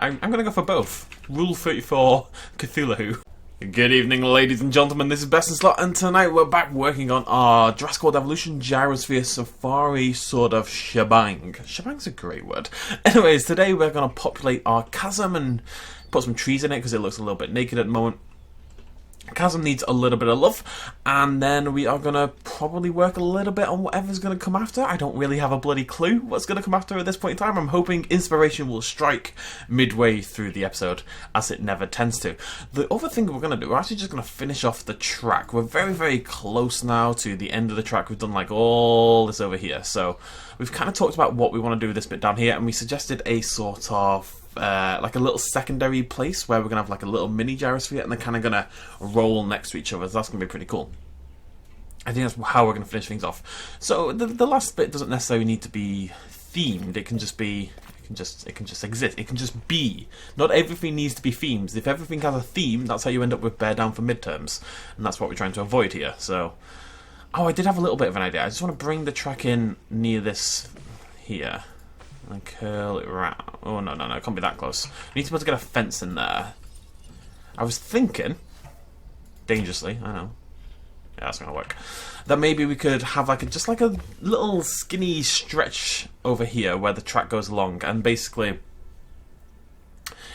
I'm going to go for both. Rule 34, Cthulhu. Good evening, ladies and gentlemen, this is BestInSlot, and tonight we're back working on our Jurassic World Evolution Gyrosphere Safari sort of shebang. Shebang's a great word. Anyways, today we're going to populate our chasm and put some trees in it because it looks a little bit naked at the moment. Chasm needs a little bit of love, and then we are going to probably work a little bit on whatever's going to come after. I don't really have a bloody clue what's going to come after at this point in time. I'm hoping inspiration will strike midway through the episode, as it never tends to. The other thing we're going to do, we're actually just going to finish off the track. We're very, very close now to the end of the track. We've done like all this over here, so we've kind of talked about what we want to do with this bit down here, and we suggested a sort of like a little secondary place where we're going to have like a little mini gyrosphere and they're kind of going to roll next to each other. So that's going to be pretty cool. I think that's how we're going to finish things off. So the last bit doesn't necessarily need to be themed. It can just be, it can just exist. It can just be. Not everything needs to be themed. If everything has a theme, that's how you end up with Bear Down for midterms. And that's what we're trying to avoid here. So, oh, I did have a little bit of an idea. I just want to bring the track in near this here. And curl it around. Oh, no, it can't be that close. We need to be able to get a fence in there. I was thinking, dangerously, I know. Yeah, that's going to work. That maybe we could have like just like a little skinny stretch over here where the track goes along, and basically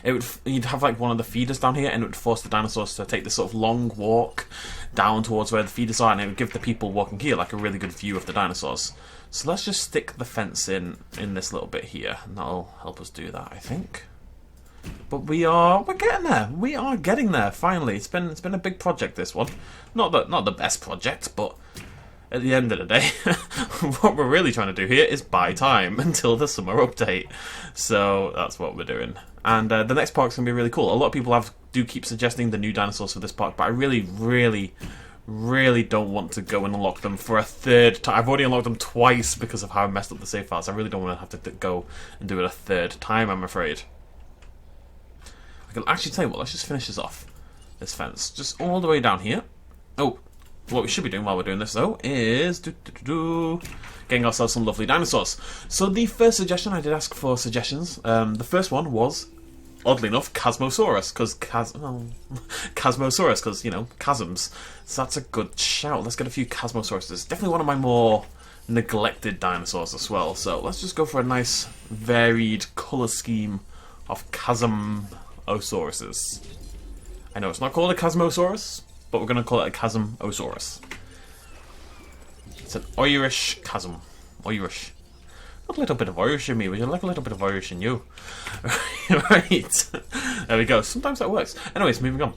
you'd have like one of the feeders down here, and it would force the dinosaurs to take this sort of long walk down towards where the feeders are, and it would give the people walking here like a really good view of the dinosaurs. So let's just stick the fence in this little bit here, and that'll help us do that, I think. But we're getting there. We are getting there finally. It's been a big project, this one. Not the best project, but at the end of the day, what we're really trying to do here is buy time until the summer update. So that's what we're doing. And the next park's gonna be really cool. A lot of people do keep suggesting the new dinosaurs for this park, but I really don't want to go and unlock them for a third time. I've already unlocked them twice because of how I messed up the save files. I really don't want to have to go and do it a third time, I'm afraid. I can actually tell you what, let's just finish this off. This fence. Just all the way down here. Oh, what we should be doing while we're doing this, though, is getting ourselves some lovely dinosaurs. So the first suggestion, I did ask for suggestions. The first one was, oddly enough, Chasmosaurus, because, you know, chasms. So that's a good shout. Let's get a few Chasmosaurus. It's definitely one of my more neglected dinosaurs as well. So let's just go for a nice, varied colour scheme of Chasmosauruses. I know it's not called a Chasmosaurus, but we're going to call it a Chasmosaurus. It's an Irish chasm. Irish. A little bit of Irish in me. Would you like a little bit of Irish in you? Right. There we go. Sometimes that works. Anyways, moving on.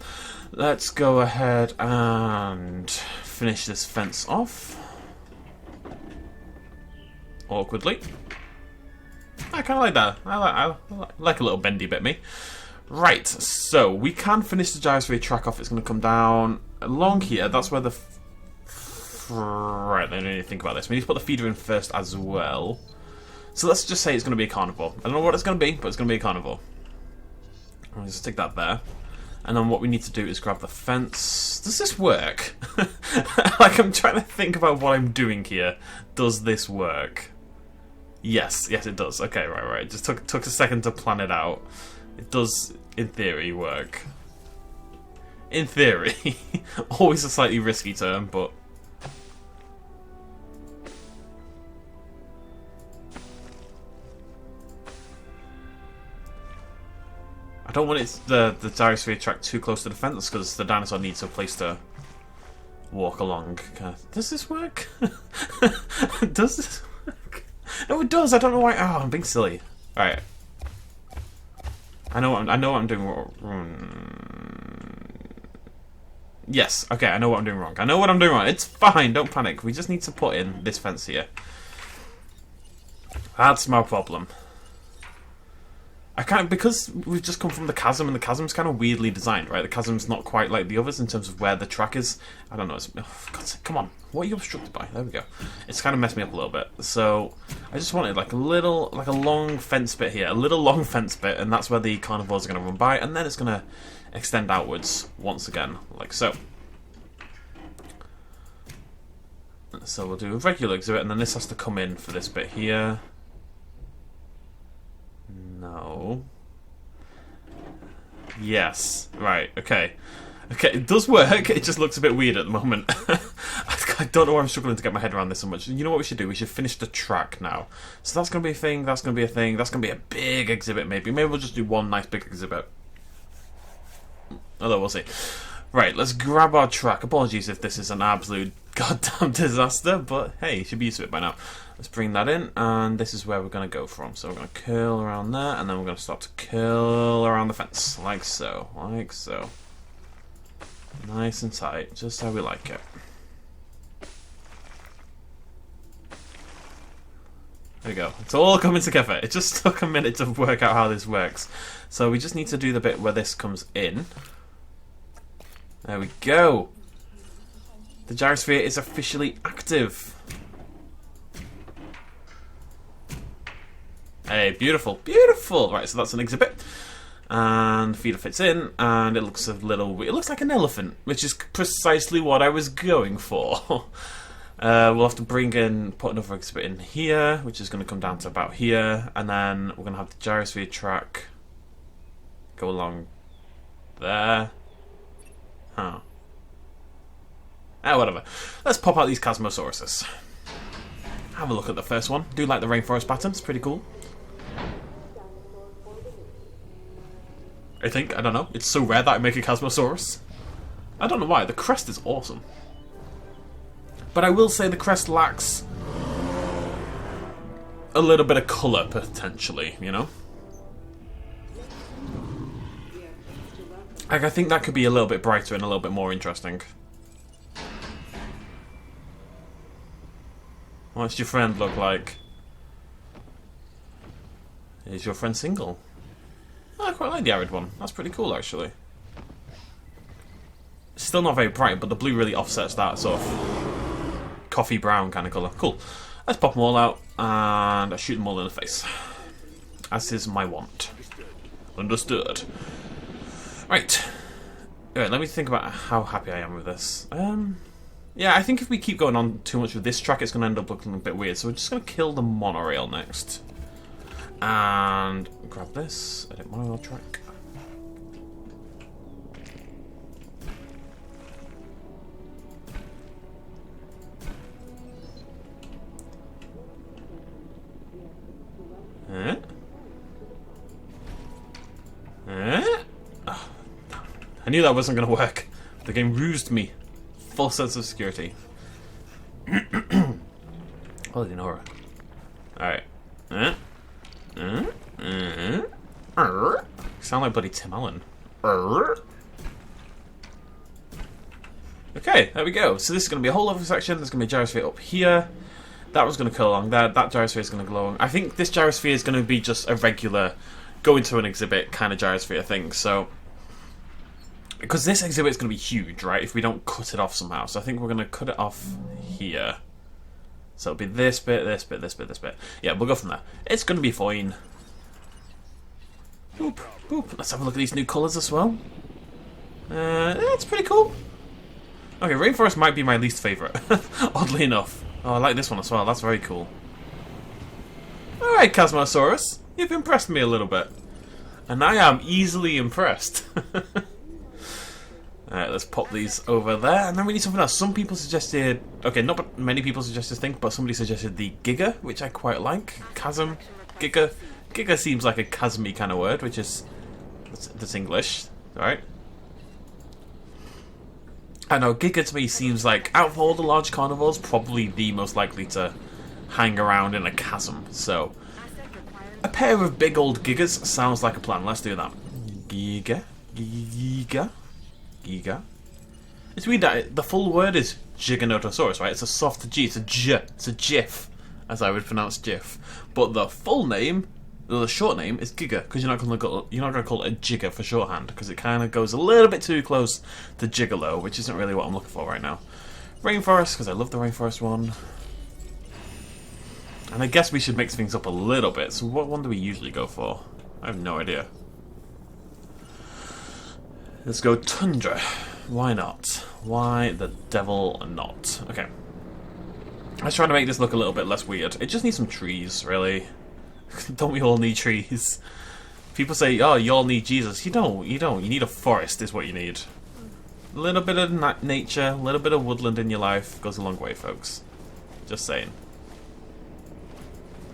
Let's go ahead and finish this fence off. Awkwardly. I kind of like that. I like a little bendy bit, me. Right, so we can finish the gyrosphere track off. It's going to come down along here. That's where the... Right, I don't need to think about this. We need to put the feeder in first as well. So let's just say it's going to be a carnivore. I don't know what it's going to be, but it's going to be a carnivore. I'll just stick that there. And then what we need to do is grab the fence. Does this work? Like, I'm trying to think about what I'm doing here. Does this work? Yes, it does. Okay, right. It just took a second to plan it out. It does, in theory, work. In theory. Always a slightly risky term, but... I don't want the gyrosphere track too close to the fence because the dinosaur needs a place to walk along. Does this work? Does this work? No, it does. I don't know why. Oh, I'm being silly. All right. I know what I'm doing wrong. Yes. Okay. I know what I'm doing wrong. It's fine. Don't panic. We just need to put in this fence here. That's my problem. Because we've just come from the chasm, and the chasm's kind of weirdly designed, right? The chasm's not quite like the others in terms of where the track is. I don't know. Come on. What are you obstructed by? There we go. It's kind of messed me up a little bit. So I just wanted like a long fence bit here, and that's where the carnivores are going to run by, and then it's going to extend outwards once again, like so. So we'll do a regular exhibit, and then this has to come in for this bit here. No. Yes. Right, okay. Okay, it does work, it just looks a bit weird at the moment. I don't know why I'm struggling to get my head around this so much. You know what we should do? We should finish the track now. So that's going to be a thing, that's going to be a thing, that's going to be a big exhibit maybe. Maybe we'll just do one nice big exhibit. Although we'll see. Right, let's grab our track. Apologies if this is an absolute goddamn disaster, but hey, you should be used to it by now. Let's bring that in, and this is where we're going to go from. So we're going to curl around there, and then we're going to start to curl around the fence. Like so, like so. Nice and tight, just how we like it. There we go. It's all coming together. It just took a minute to work out how this works. So we just need to do the bit where this comes in. There we go. The gyrosphere is officially active. Hey, beautiful, beautiful. Right, so that's an exhibit. And the feeder fits in, and it looks a little... It looks like an elephant, which is precisely what I was going for. We'll have to put another exhibit in here, which is going to come down to about here, and then we're going to have the gyrosphere track go along there. Huh. Whatever. Let's pop out these Chasmosauruses. Have a look at the first one. Do like the rainforest pattern, it's pretty cool. I don't know, it's so rare that I make a Chasmosaurus. I don't know why, the crest is awesome. But I will say the crest lacks a little bit of colour, potentially, you know? Like, I think that could be a little bit brighter and a little bit more interesting. What's your friend look like? Is your friend single? I quite like the arid one. That's pretty cool, actually. Still not very bright, but the blue really offsets that sort of coffee brown kind of colour. Cool. Let's pop them all out and shoot them all in the face. As is my want. Understood. Right. Alright, let me think about how happy I am with this. Yeah, I think if we keep going on too much with this track, it's going to end up looking a bit weird. So we're just going to kill the monorail next. And grab this, edit monorail track. Oh, I knew that wasn't going to work. The game rused me. Full sense of security. Holy horror. Alright. Sound like bloody Tim Allen. Okay, there we go. So this is going to be a whole other section. There's going to be a gyrosphere up here. That was going to go along there. That gyrosphere is going to go along. I think this gyrosphere is going to be just a regular go into an exhibit kind of gyrosphere thing. So, because this exhibit is going to be huge, right? If we don't cut it off somehow. So I think we're going to cut it off here. So it'll be this bit, this bit, this bit, this bit. Yeah, we'll go from there. It's going to be fine. Boop, boop. Let's have a look at these new colours as well. It's pretty cool. Okay, rainforest might be my least favourite. Oddly enough. Oh, I like this one as well. That's very cool. Alright, Chasmosaurus. You've impressed me a little bit. And I am easily impressed. Alright, let's pop these over there. And then we need something else. Some people suggested... Okay, not many people suggested this thing, but somebody suggested the Giga, which I quite like. Chasm. Giga. Giga seems like a chasmy kind of word, which is... That's English. Alright. I know, Giga to me seems like, out of all the large carnivores, probably the most likely to hang around in a chasm. So, a pair of big old Gigas sounds like a plan. Let's do that. Giga. Giga. Giga. It's weird that the full word is Giganotosaurus, right? It's a soft G. It's a J. It's a GIF, as I would pronounce GIF. But the full name, the short name, is Giga, because you're not going to call it a Giga for shorthand, because it kind of goes a little bit too close to Gigolo, which isn't really what I'm looking for right now. Rainforest, because I love the rainforest one. And I guess we should mix things up a little bit. So what one do we usually go for? I have no idea. Let's go Tundra. Why not? Why the devil not? Okay. Let's try to make this look a little bit less weird. It just needs some trees, really. Don't we all need trees? People say, oh, you all need Jesus. You don't. You don't. You need a forest is what you need. A little bit of nature, a little bit of woodland in your life goes a long way, folks. Just saying.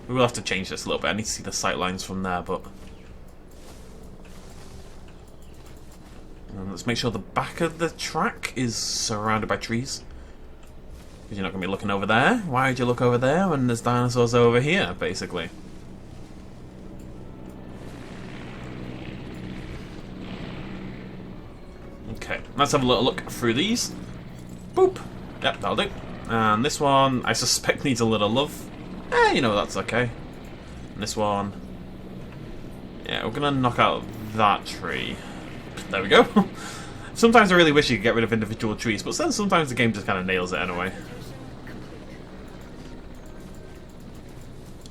We will have to change this a little bit. I need to see the sight lines from there, but... And let's make sure the back of the track is surrounded by trees. Because you're not going to be looking over there. Why would you look over there when there's dinosaurs over here, basically? Okay, let's have a little look through these. Boop! Yep, that'll do. And this one, I suspect needs a little love. You know, that's okay. And this one... Yeah, we're going to knock out that tree. There we go. Sometimes I really wish you could get rid of individual trees, but then sometimes the game just kind of nails it anyway.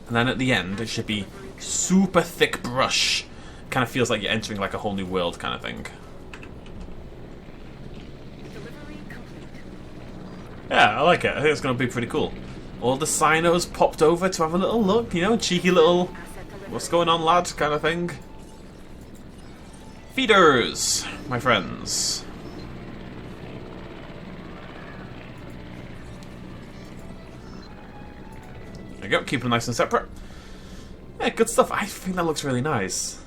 And then at the end, it should be super thick brush. Kind of feels like you're entering like a whole new world kind of thing. Yeah, I like it. I think it's going to be pretty cool. All the sinos popped over to have a little look, you know, cheeky little what's going on lad kind of thing. Feeders, my friends. There you go, keep them nice and separate. Yeah, good stuff. I think that looks really nice.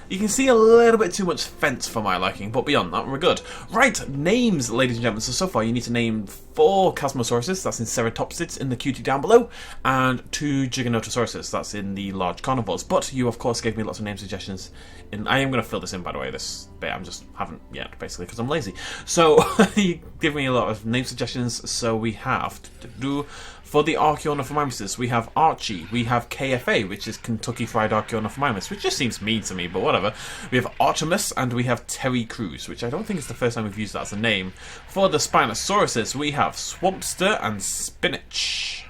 You can see a little bit too much fence for my liking, but beyond that, we're good. Right, names, ladies and gentlemen. So far, you need to name 4 Chasmosauruses, that's in Ceratopsids in the Qutee down below, and 2 Gigantosauruses, that's in the large carnivores. But you, of course, gave me lots of name suggestions. And I am going to fill this in, by the way, this bit. I just haven't yet, basically, because I'm lazy. So, you give me a lot of name suggestions. So we have to do... For the Archaeonophthalmimus, we have Archie, we have KFA, which is Kentucky Fried Archaeonophthalmimus, which just seems mean to me, but whatever. We have Artemis, and we have Terry Crews, which I don't think is the first time we've used that as a name. For the Spinosauruses, we have Swampster and Spinach.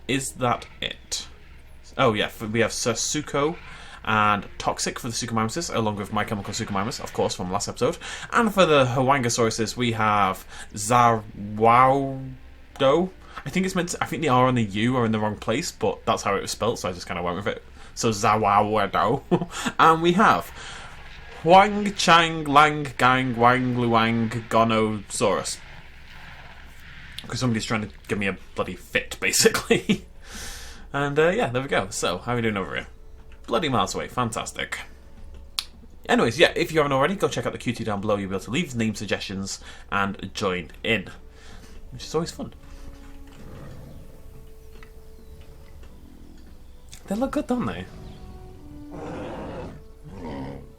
Is that it? Oh yeah, we have Sasuko and Toxic for the Suchomimuses, along with My Chemical Suchomimus, of course, from last episode. And for the Hawangosauruses, we have Zawaudo. I think it's meant to, I think the R and the U are in the wrong place, but that's how it was spelt, so I just kind of went with it. So Zawaudo. And we have Huang Chang Lang Gang Wang Luang Gonosaurus. Because somebody's trying to give me a bloody fit, basically. And yeah, there we go. So, how are we doing over here? Bloody miles away. Fantastic. Anyways, yeah, if you haven't already, go check out the Qutee down below. You'll be able to leave name suggestions and join in, which is always fun. They look good, don't they?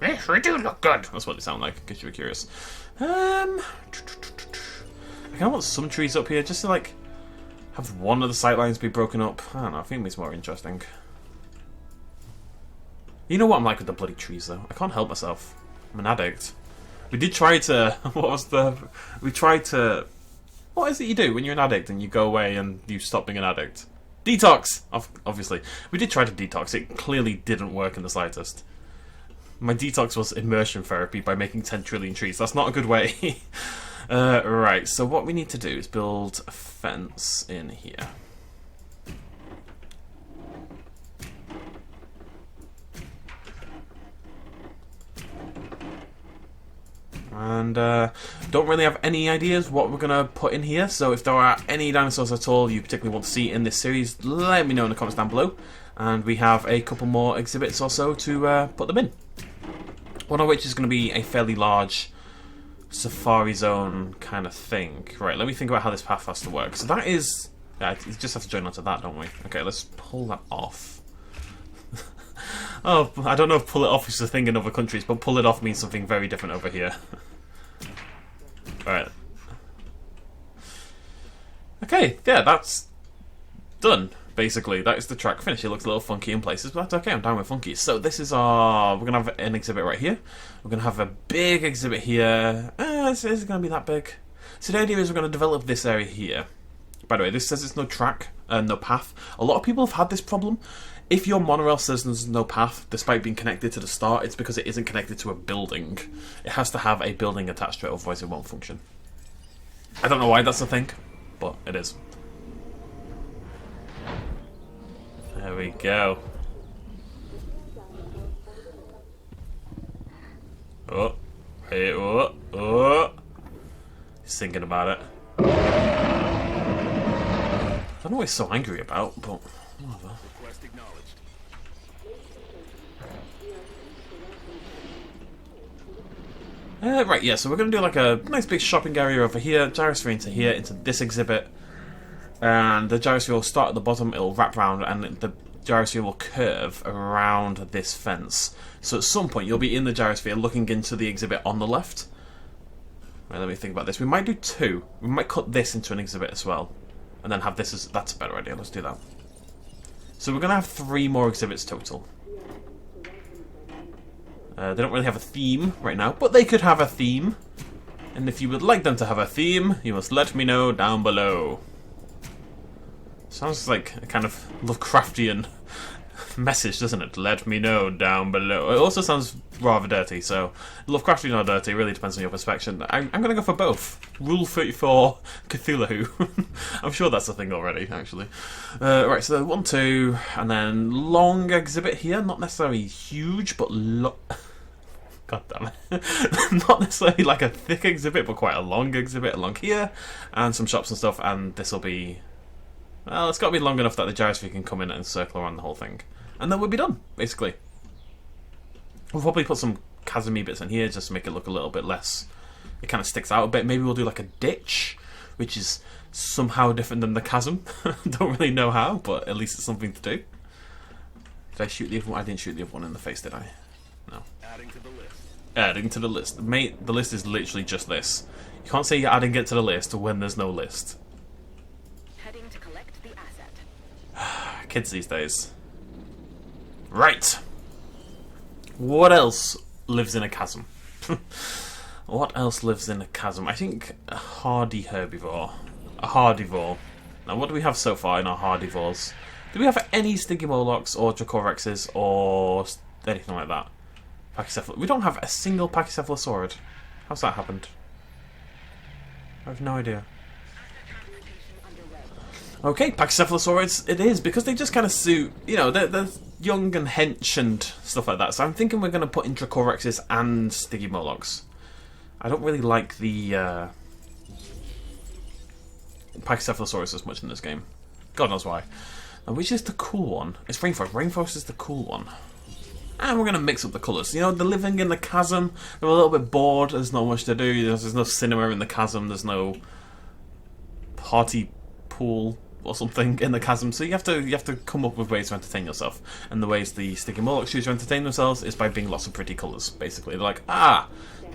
Yes, they do look good. That's what they sound like, in case you were curious. I kind of want some trees up here, just to, like, have one of the sightlines be broken up. I don't know, I think it's more interesting. You know what I'm like with the bloody trees, though? I can't help myself. I'm an addict. We did try to... We tried to... What is it you do when you're an addict and you go away and you stop being an addict? Detox! Obviously. We did try to detox. It clearly didn't work in the slightest. My detox was immersion therapy by making 10 trillion trees. That's not a good way. Right, so what we need to do is build a fence in here. And don't really have any ideas what we're going to put in here, so if there are any dinosaurs at all you particularly want to see in this series, let me know in the comments down below. And we have a couple more exhibits or so to put them in. One of which is going to be a fairly large safari zone kind of thing. Right, let me think about how this path has to work. So that is... Yeah, you just have to join onto that, don't we? Okay, let's pull that off. Oh, I don't know if pull it off is a thing in other countries, but pull it off means something very different over here. Alright. Okay, yeah, that's done, basically. That is the track finished. It looks a little funky in places, but that's okay, I'm down with funky. So this is our... We're going to have an exhibit right here. We're going to have a big exhibit here. Is it going to be that big? So the idea is we're going to develop this area here. By the way, this says it's no track, no path. A lot of people have had this problem. If your monorail says there's no path, despite being connected to the start, it's because it isn't connected to a building. It has to have a building attached to it, otherwise it won't function. I don't know why that's a thing, but it is. There we go. Oh, hey, oh, oh. He's thinking about it. I don't know what he's so angry about, but whatever. Request acknowledged. Right, yeah, so we're going to do like a nice big shopping area over here, gyrosphere into here, into this exhibit, and the gyrosphere will start at the bottom, it'll wrap around, and the gyrosphere will curve around this fence. So at some point you'll be in the gyrosphere looking into the exhibit on the left. Right, let me think about this. We might do two. We might cut this into an exhibit as well, and then have this as... That's a better idea, let's do that. So we're going to have 3 more exhibits total. They don't really have a theme right now, but they could have a theme. And if you would like them to have a theme, you must let me know down below. Sounds like a kind of Lovecraftian message, doesn't it? Let me know down below. It also sounds rather dirty, so Lovecraftian or dirty really depends on your perspective. I'm going to go for both. Rule 34 Cthulhu. I'm sure that's a thing already, actually. Right, so 1, 2, and then long exhibit here. Not necessarily huge, but God damn it. Not necessarily like a thick exhibit, but quite a long exhibit along here. And some shops and stuff, and this will be... Well, it's got to be long enough that the gyrosphere can come in and circle around the whole thing. And then we'll be done, basically. We'll probably put some chasm-y bits in here just to make it look a little bit less... It kind of sticks out a bit. Maybe we'll do like a ditch, which is somehow different than the chasm. Don't really know how, but at least it's something to do. Did I shoot the other one? I didn't shoot the other one in the face, did I? No. Adding to the list. Adding to the list. Mate, the list is literally just this. You can't say you're adding it to the list when there's no list. Heading to collect the asset. Kids these days. Right. What else lives in a chasm? What else lives in a chasm? I think a hardy herbivore. A hardivore. Now, what do we have so far in our hardivores? Do we have any Stygimolochs or Dracorexes or anything like that? We don't have a single Pachycephalosaurid. How's that happened? I have no idea. Okay, Pachycephalosaurids it is, because they just kind of suit, you know, they're young and hench and stuff like that. So I'm thinking we're going to put in Dracorexes and Stygimolochs. I don't really like the Pachycephalosaurus as much in this game. God knows why. Now, which is the cool one? It's Rainforest. Rainforest is the cool one. And we're going to mix up the colours. You know, they're living in the chasm. They're a little bit bored. There's not much to do. There's no cinema in the chasm. There's no party pool or something in the chasm. So you have to come up with ways to entertain yourself. And the ways the Stygimolochs choose to entertain themselves is by being lots of pretty colours, basically. They're like,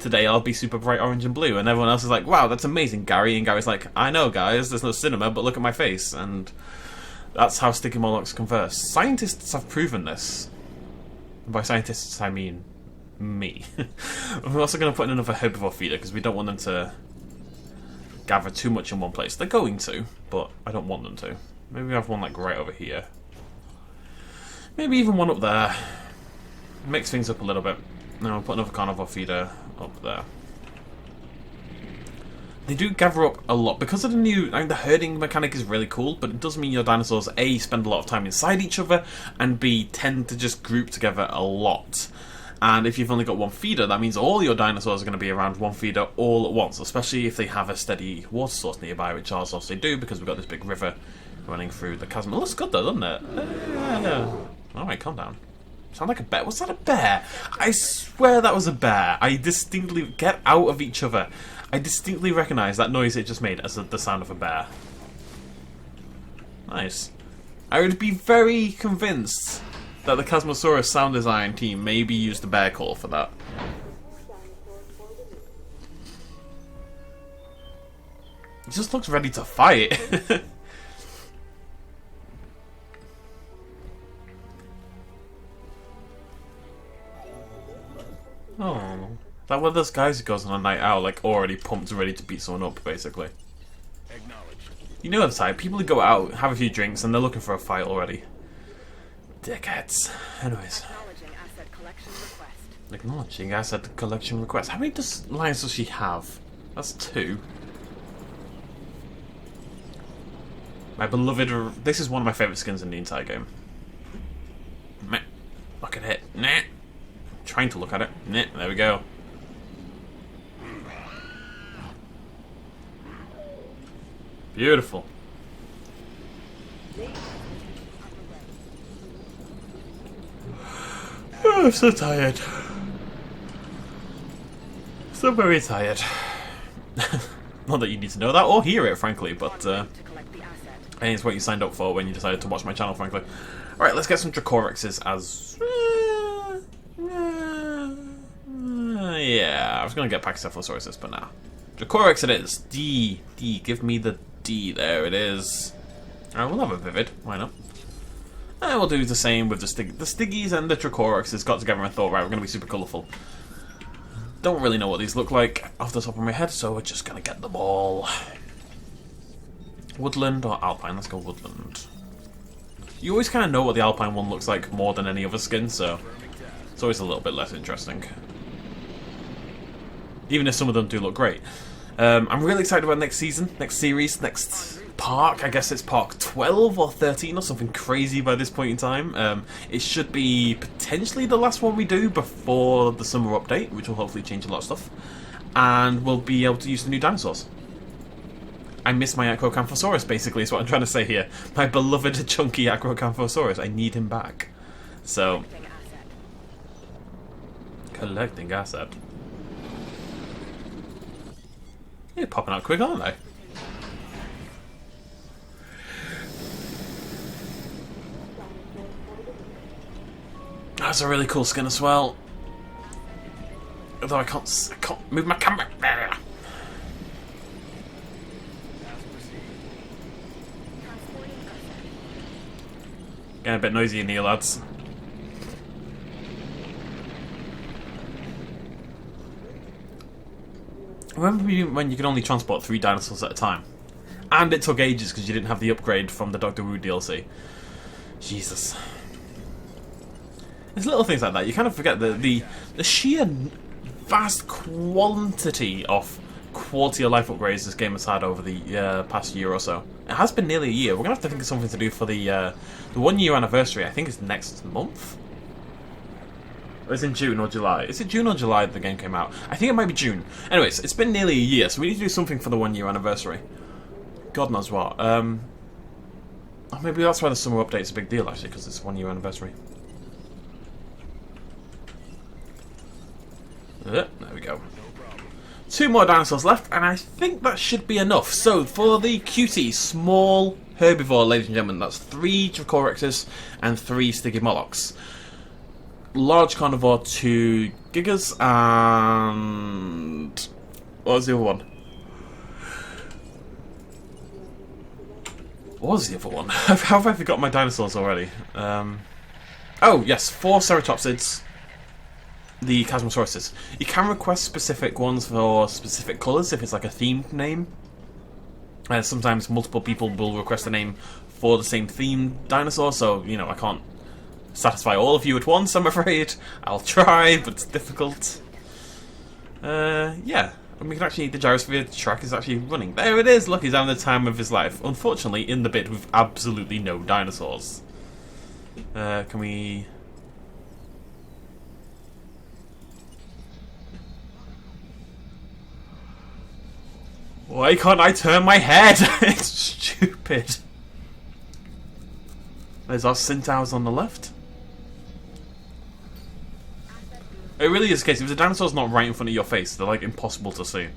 today I'll be super bright orange and blue. And everyone else is like, wow, that's amazing, Gary. And Gary's like, I know, guys, there's no cinema, but look at my face. And that's how Stygimolochs converse. Scientists have proven this. By scientists, I mean me. We're also going to put in another herbivore feeder because we don't want them to gather too much in one place. They're going to, but I don't want them to. Maybe we have one like right over here. Maybe even one up there. Mix things up a little bit. Now we'll put another carnivore feeder up there. They do gather up a lot because of the new. I mean, the herding mechanic is really cool, but it does mean your dinosaurs A, spend a lot of time inside each other, and B, tend to just group together a lot. And if you've only got one feeder, that means all your dinosaurs are going to be around one feeder all at once, especially if they have a steady water source nearby, which ours also do because we've got this big river running through the chasm. It looks good though, doesn't it? Alright, calm down. Sound like a bear? Was that a bear? I swear that was a bear. I distinctly... Get out of each other. I distinctly recognise that noise it just made as the sound of a bear. Nice. I would be very convinced that the Chasmosaurus sound design team maybe used the bear call for that. He just looks ready to fight. Oh. That one of those guys who goes on a night out, like, already pumped, ready to beat someone up, basically. Acknowledged. You know the type. People who go out, have a few drinks, and they're looking for a fight already. Dickheads. Anyways. Acknowledging asset collection request. Acknowledging asset collection request. How many lines does she have? That's 2. My beloved... This is one of my favourite skins in the entire game. Meh. Look at it. Nah. Trying to look at it. Nah. There we go. Beautiful. Oh, I'm so tired. So very tired. Not that you need to know that or hear it, frankly, but To collect the asset. I think it's what you signed up for when you decided to watch my channel, frankly. Alright, let's get some Dracorexes as... yeah, I was going to get Pachycephalosaurus, but nah. Dracorex it is. D. Give me the D. There it is. Alright, we'll have a Vivid. Why not? And we'll do the same with the Stiggies and the Dracorexes got together and thought, right, we're going to be super colourful. Don't really know what these look like off the top of my head, so we're just going to get them all. Woodland or Alpine? Let's go Woodland. You always kind of know what the Alpine one looks like more than any other skin, so it's always a little bit less interesting. Even if some of them do look great. I'm really excited about next season, next series, next park. I guess it's park 12 or 13 or something crazy by this point in time. It should be potentially the last one we do before the summer update, which will hopefully change a lot of stuff. And we'll be able to use the new dinosaurs. I miss my Acrocanthosaurus, basically, is what I'm trying to say here. My beloved chunky Acrocanthosaurus. I need him back. So, collecting asset. They're popping out quick, aren't they? That's a really cool skin as well. Although I can't move my camera. Getting a bit noisy in here, lads. Remember when you could only transport 3 dinosaurs at a time? And it took ages because you didn't have the upgrade from the Doctor Who DLC. Jesus. There's little things like that. You kind of forget the sheer vast quantity of quality of life upgrades this game has had over the past year or so. It has been nearly a year. We're going to have to think of something to do for the 1 year anniversary. I think it's next month? Or is it in June or July? Is it June or July that the game came out? I think it might be June. Anyways, it's been nearly a year, so we need to do something for the 1 year anniversary. God knows what. Oh, maybe that's why the summer update's a big deal, actually, because it's 1 year anniversary. There we go. 2 more dinosaurs left, and I think that should be enough. So, for the Qutee small herbivore, ladies and gentlemen, that's 3 Dracorexes and 3 Stygimolochs. Large carnivore, 2 Gigas, and... what was the other one? What was the other one? How have I forgotten my dinosaurs already? Oh, yes, 4 Ceratopsids. The Chasmosauruses. You can request specific ones for specific colours if it's like a themed name. Sometimes multiple people will request a name for the same themed dinosaur, so, you know, I can't satisfy all of you at once, I'm afraid. I'll try, but it's difficult. Yeah. And we can actually, the Gyrosphere track is actually running. There it is! Look, he's having the time of his life. Unfortunately, in the bit with absolutely no dinosaurs. Can we... why can't I turn my head? It's stupid. There's our Centaurs on the left. It really is the case. If the dinosaur's not right in front of your face, they're like impossible to see.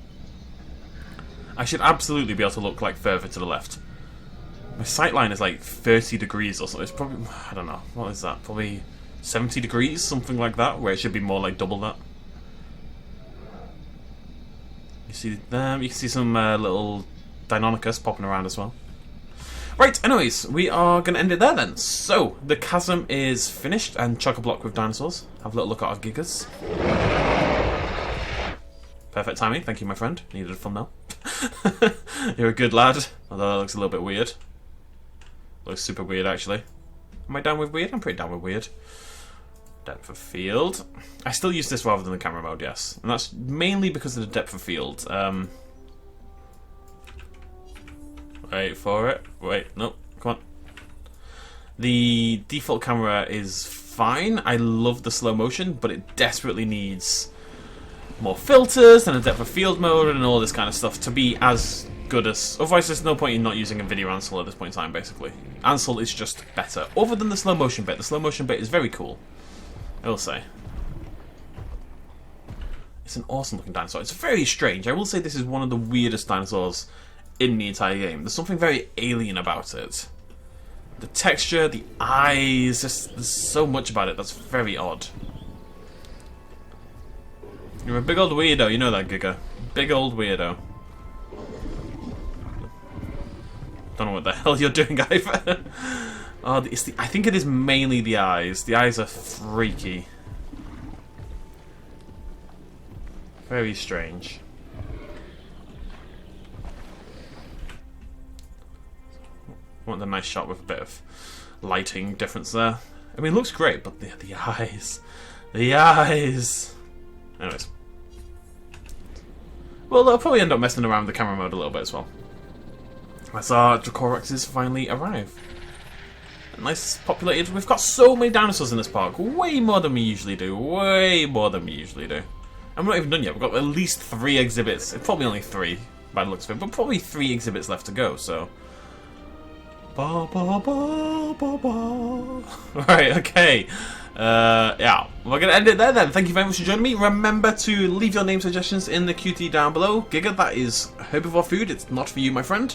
I should absolutely be able to look like further to the left. My sight line is like 30 degrees or something. It's probably, I don't know, what is that? Probably 70 degrees, something like that, where it should be more like double that. You see them, you can see some little Deinonychus popping around as well. Right, anyways, we are going to end it there then. So, the chasm is finished and chock-a-block with dinosaurs. Have a little look at our gigas. Perfect timing, thank you my friend. Needed a thumbnail. You're a good lad, although that looks a little bit weird. Looks super weird actually. Am I down with weird? I'm pretty down with weird. Depth of field. I still use this rather than the camera mode, yes. And that's mainly because of the depth of field. Wait for it. Wait, no, come on. The default camera is fine. I love the slow motion, but it desperately needs more filters and a depth of field mode and all this kind of stuff to be as good as... Otherwise, there's no point in not using a video Ansel at this point in time, basically. Ansel is just better. Other than the slow motion bit. The slow motion bit is very cool, I will say. It's an awesome looking dinosaur. It's very strange. I will say this is one of the weirdest dinosaurs in the entire game. There's something very alien about it. The texture, the eyes, there's so much about it that's very odd. You're a big old weirdo, you know that, Giga. Big old weirdo. Don't know what the hell you're doing, either. Oh, I think it is mainly the eyes. The eyes are freaky. Very strange. Want a nice shot with a bit of lighting difference there. I mean, it looks great, but the eyes. The eyes! Anyways. Well, they'll probably end up messing around with the camera mode a little bit as well. As our Dracorexes finally arrive. Nice populated. We've got so many dinosaurs in this park. Way more than we usually do. Way more than we usually do. And we're not even done yet. We've got at least 3 exhibits. Probably only 3 by the looks of it. But probably 3 exhibits left to go, so... Ba, ba, ba, ba, ba. Right, okay. Yeah, we're going to end it there then. Thank you very much for joining me. Remember to leave your name suggestions in the Qutee down below. Giga, that is herbivore food. It's not for you, my friend.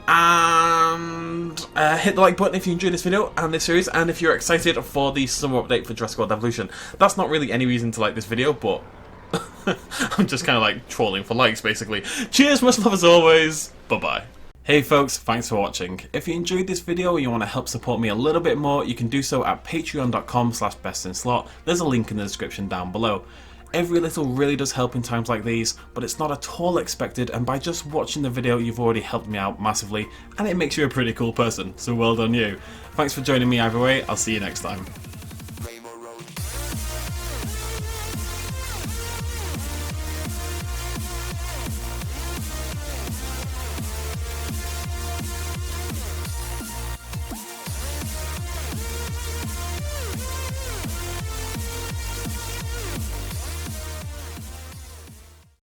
And hit the like button if you enjoyed this video and this series, and if you're excited for the summer update for Jurassic World Evolution. That's not really any reason to like this video, but I'm just kind of like trolling for likes, basically. Cheers, much love as always. Bye-bye. Hey folks, thanks for watching. If you enjoyed this video and you want to help support me a little bit more, you can do so at patreon.com/bestinslot. There's a link in the description down below. Every little really does help in times like these, but it's not at all expected, and by just watching the video you've already helped me out massively, and it makes you a pretty cool person, so well done you. Thanks for joining me either way, I'll see you next time.